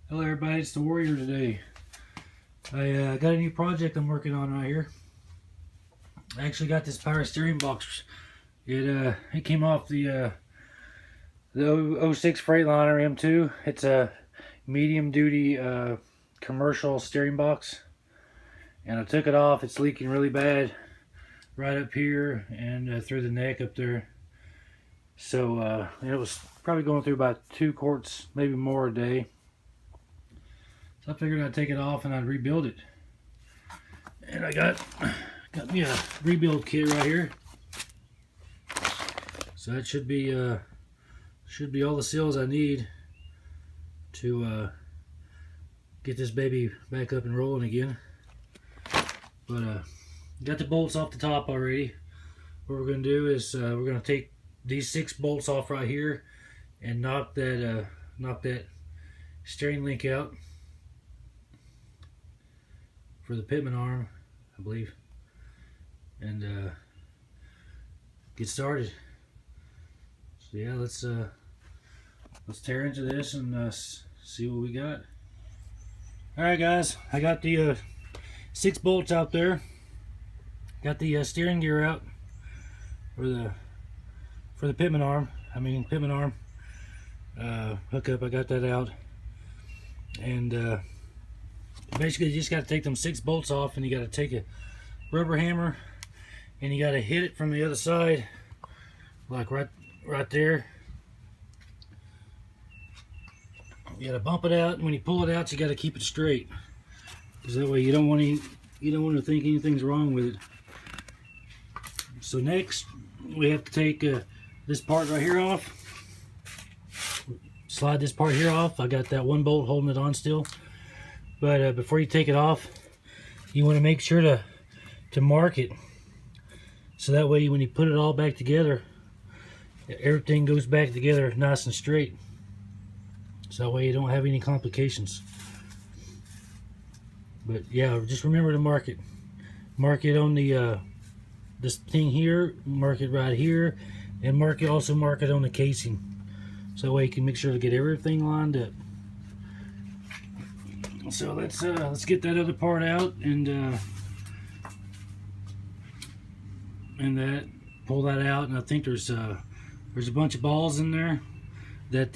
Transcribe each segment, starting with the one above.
Hello everybody, it's the Warrior today. I got a new project I'm working on right here. I actually got this power steering box. It came off the 06 Freightliner M2. It's a medium duty commercial steering box. And I took it off. It's leaking really bad right up here and through the neck up there. So it was probably going through about 2 quarts, maybe more a day. So I figured I'd take it off and I'd rebuild it. And I got me a rebuild kit right here. So that should be all the seals I need to get this baby back up and rolling again. But got the bolts off the top already. What we're going to do is we're going to take these 6 bolts off right here and knock that steering link out for the pitman arm, I believe, and get started. So yeah, let's tear into this and see what we got. All right, guys, I got the 6 bolts out there. Got the steering gear out for the pitman arm. Pitman arm hookup. I got that out, and basically you just got to take them 6 bolts off, and you got to take a rubber hammer and you got to hit it from the other side, like right there. You got to bump it out, and when you pull it out you got to keep it straight, because that way you don't want to think anything's wrong with it. So next we have to take this part right here off. Slide this part here off. I got that 1 bolt holding it on still. But before you take it off, you want to make sure to mark it, so that way when you put it all back together, everything goes back together nice and straight. So that way you don't have any complications. But yeah, just remember to mark it. Mark it on the this thing here, mark it right here, and also mark it on the casing. So that way you can make sure to get everything lined up. So let's get that other part out and pull that out. And I think there's a bunch of balls in there that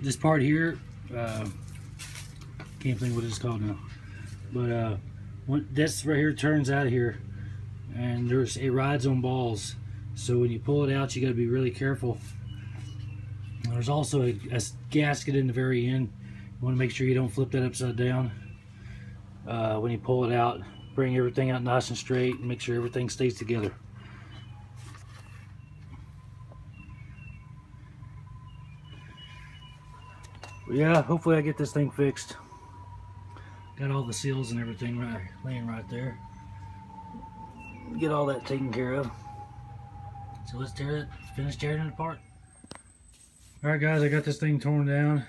this part here, can't think what it's called now, but this right here turns out of here, and it rides on balls. So when you pull it out, you got to be really careful. There's also a gasket in the very end. You want to make sure you don't flip that upside down when you pull it out. Bring everything out nice and straight and make sure everything stays together. But yeah, hopefully I get this thing fixed. Got all the seals and everything laying right there. Get all that taken care of. So let's finish tearing it apart. Alright guys, I got this thing torn down.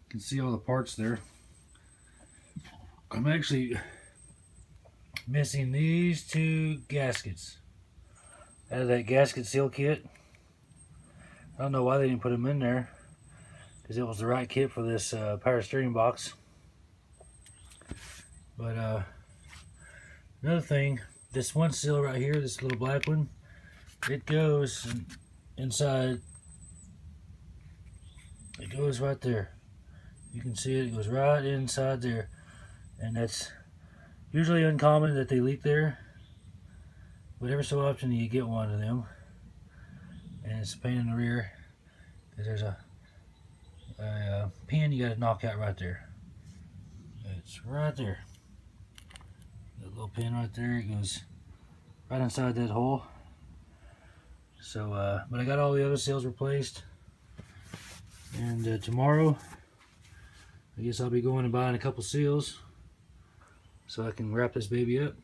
You can see all the parts there. I'm actually missing these 2 gaskets out of that gasket seal kit. I don't know why they didn't put them in there, because it was the right kit for this power steering box. But another thing, this one seal right here, this little black one, it goes inside. It goes right there. You can see it goes right inside there, and that's usually uncommon that they leak there, but every so often you get one of them, and it's a pain in the rear, because there's a pin you got to knock out right there. It's right there. That little pin right there, it goes right inside that hole. So but I got all the other seals replaced, and tomorrow I guess I'll be going and buying a couple seals so I can wrap this baby up.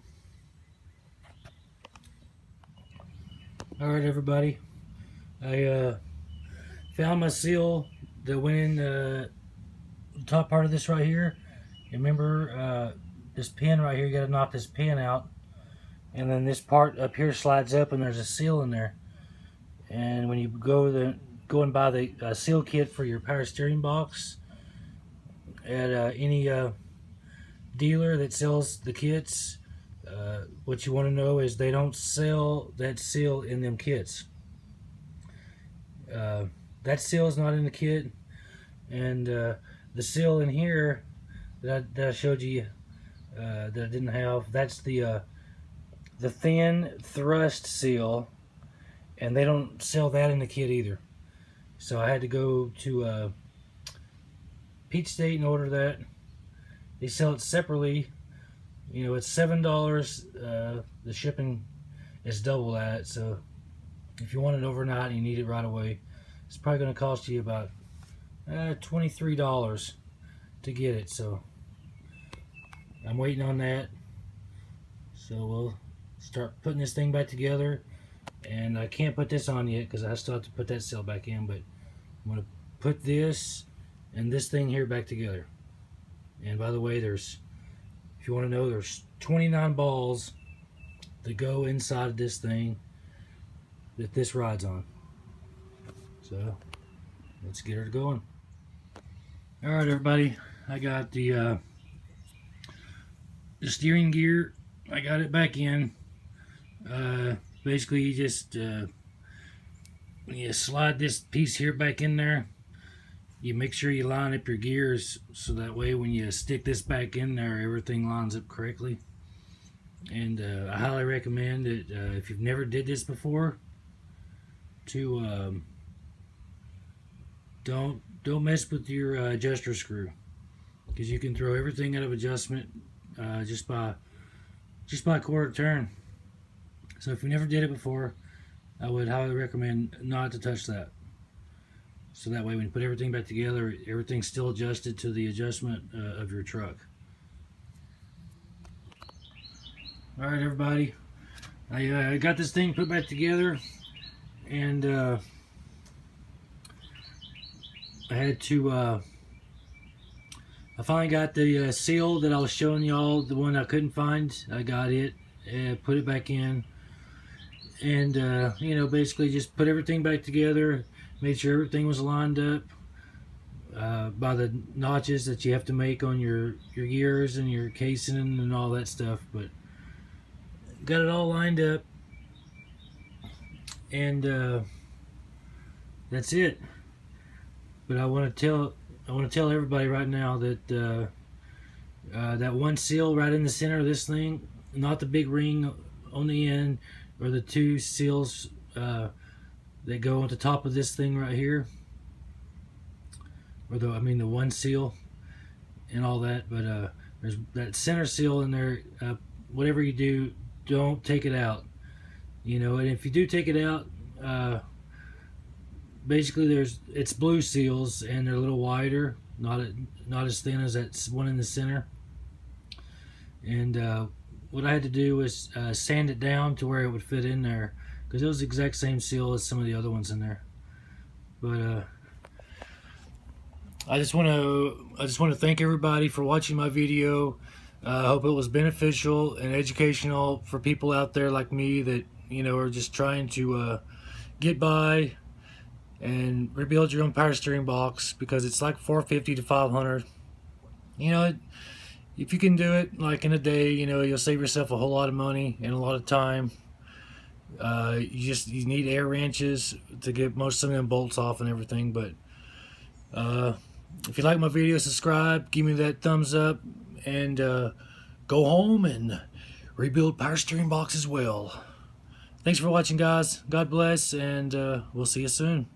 Alright everybody, I found my seal that went in the top part of this right here. You remember this pin right here, you got to knock this pin out, and then this part up here slides up and there's a seal in there. And when you go to go and buy the seal kit for your power steering box at any dealer that sells the kits. What you want to know is they don't sell that seal in them kits. That seal is not in the kit, and the seal in here that I showed you that I didn't have, that's the thin thrust seal, and they don't sell that in the kit either. So I had to go to Peach State and order that. They sell it separately. You know, it's $7. The shipping is double that. So if you want it overnight and you need it right away, it's probably going to cost you about $23 to get it. So I'm waiting on that. So we'll start putting this thing back together. And I can't put this on yet because I still have to put that seal back in. But I'm going to put this and this thing here back together. And by the way, there's, if you want to know, there's 29 balls that go inside this thing that this rides on. So let's get her going. All right, everybody, I got the steering gear. I got it back in. Basically, you just you slide this piece here back in there. You make sure you line up your gears so that way when you stick this back in there, everything lines up correctly. And I highly recommend it if you've never did this before to don't mess with your adjuster screw, because you can throw everything out of adjustment just by a quarter turn. So if you never did it before, I would highly recommend not to touch that. So that way when you put everything back together, everything's still adjusted to the adjustment of your truck. Alright, everybody, I got this thing put back together, and I had to I finally got the seal that I was showing y'all, the one I couldn't find. I got it and put it back in, and you know, basically just put everything back together. Made sure everything was lined up by the notches that you have to make on your gears and your casing and all that stuff. But got it all lined up, and that's it. But I want to tell everybody right now that that one seal right in the center of this thing, not the big ring on the end, or the two seals that go at the top of this thing right here, or the one seal and all that. But there's that center seal in there. Whatever you do, don't take it out. You know, and if you do take it out, basically it's blue seals, and they're a little wider, not as thin as that one in the center. And what I had to do was sand it down to where it would fit in there, because it was the exact same seal as some of the other ones in there. But I just want to thank everybody for watching my video. I hope it was beneficial and educational for people out there like me that, you know, are just trying to get by and rebuild your own power steering box, because it's like $450 to $500. You know, if you can do it like in a day, you know, you'll save yourself a whole lot of money and a lot of time. You need air wrenches to get most of them bolts off and everything. But if you like my video, subscribe, give me that thumbs up, and go home and rebuild power steering box as well. Thanks for watching, guys. God bless, and we'll see you soon.